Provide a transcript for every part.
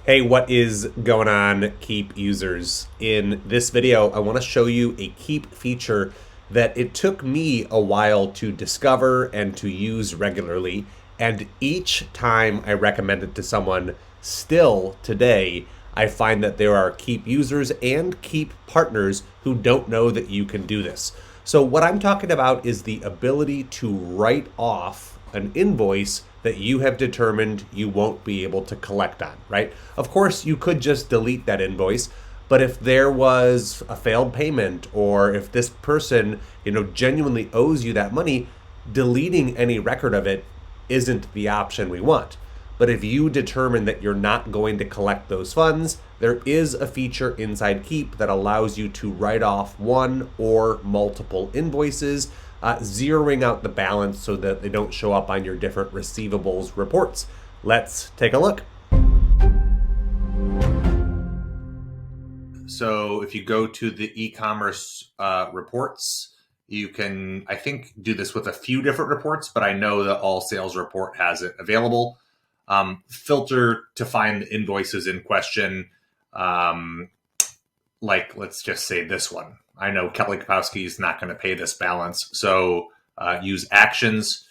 Hey, what is going on, Keap users? In this video, I want to show you a Keap feature that it took me a while to discover and to use regularly. And each time I recommend it to someone, still today, I find that there are Keap users and Keap partners who don't know that you can do this. So what I'm talking about is the ability to write off an invoice that you have determined you won't be able to collect on, right? Of course, you could just delete that invoice, but if there was a failed payment or if this person, genuinely owes you that money, deleting any record of it isn't the option we want. But if you determine that you're not going to collect those funds, there is a feature inside Keap that allows you to write off one or multiple invoices, zeroing out the balance so that they don't show up on your different receivables reports. Let's take a look. So if you go to the e-commerce reports, you can, I think, do this with a few different reports, but I know that All Sales Report has it available. Filter to find the invoices in question, like let's just say this one. I know Kelly Kapowski is not going to pay this balance, so use actions,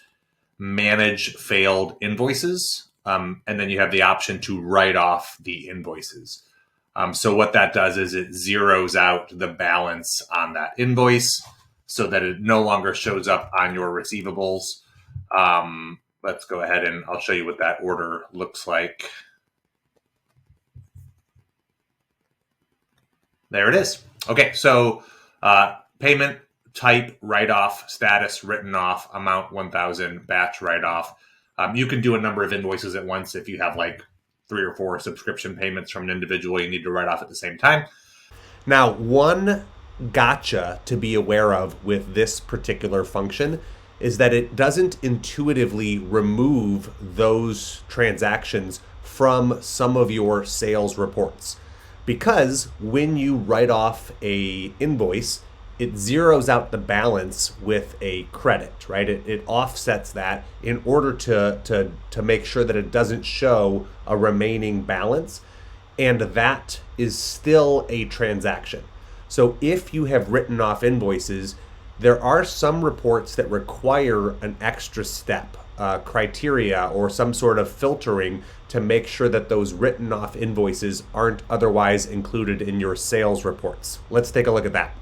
manage failed invoices, and then you have the option to write off the invoices. So what that does is it zeroes out the balance on that invoice so that it no longer shows up on your receivables. Let's go ahead and I'll show you what that order looks like. There it is. Okay, so payment type, write-off, status, written off, amount 1,000, batch write-off. You can do a number of invoices at once if you have like 3 or 4 subscription payments from an individual you need to write off at the same time. Now, one gotcha to be aware of with this particular function is that it doesn't intuitively remove those transactions from some of your sales reports. Because when you write off a invoice, it zeroes out the balance with a credit, right? It offsets that in order to make sure that it doesn't show a remaining balance. And that is still a transaction. So if you have written off invoices, there are some reports that require an extra step, criteria or some sort of filtering to make sure that those written off invoices aren't otherwise included in your sales reports. Let's take a look at that.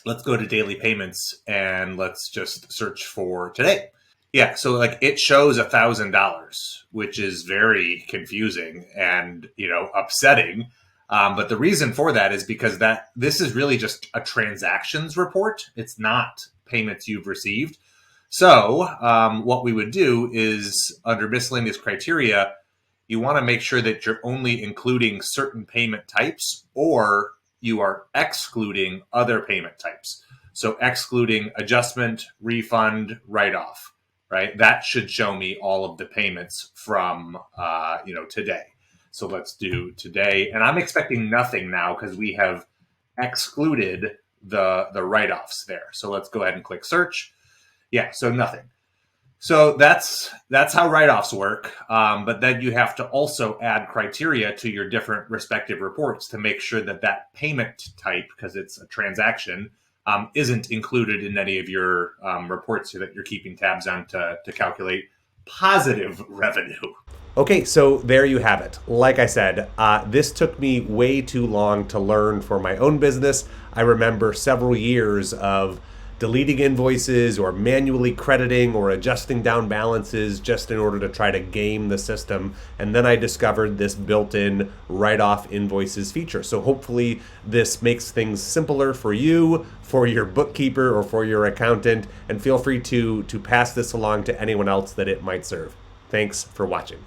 Let's go to daily payments and let's just search for today. Yeah, so like it shows $1,000, which is very confusing and, upsetting. But the reason for that is because this is really just a transactions report. It's not payments you've received. So what we would do is under miscellaneous criteria, you want to make sure that you're only including certain payment types or you are excluding other payment types. So excluding adjustment, refund, write-off, right? That should show me all of the payments from, today. So let's do today. And I'm expecting nothing now because we have excluded the write-offs there. So let's go ahead and click search. Yeah, so nothing. So that's how write-offs work. But then you have to also add criteria to your different respective reports to make sure that payment type, because it's a transaction, isn't included in any of your reports that you're keeping tabs on to calculate positive revenue. Okay, so there you have it. Like I said, this took me way too long to learn for my own business. I remember several years of deleting invoices or manually crediting or adjusting down balances just in order to try to game the system. And then I discovered this built-in write-off invoices feature. So hopefully this makes things simpler for you, for your bookkeeper, or for your accountant. And feel free to pass this along to anyone else that it might serve. Thanks for watching.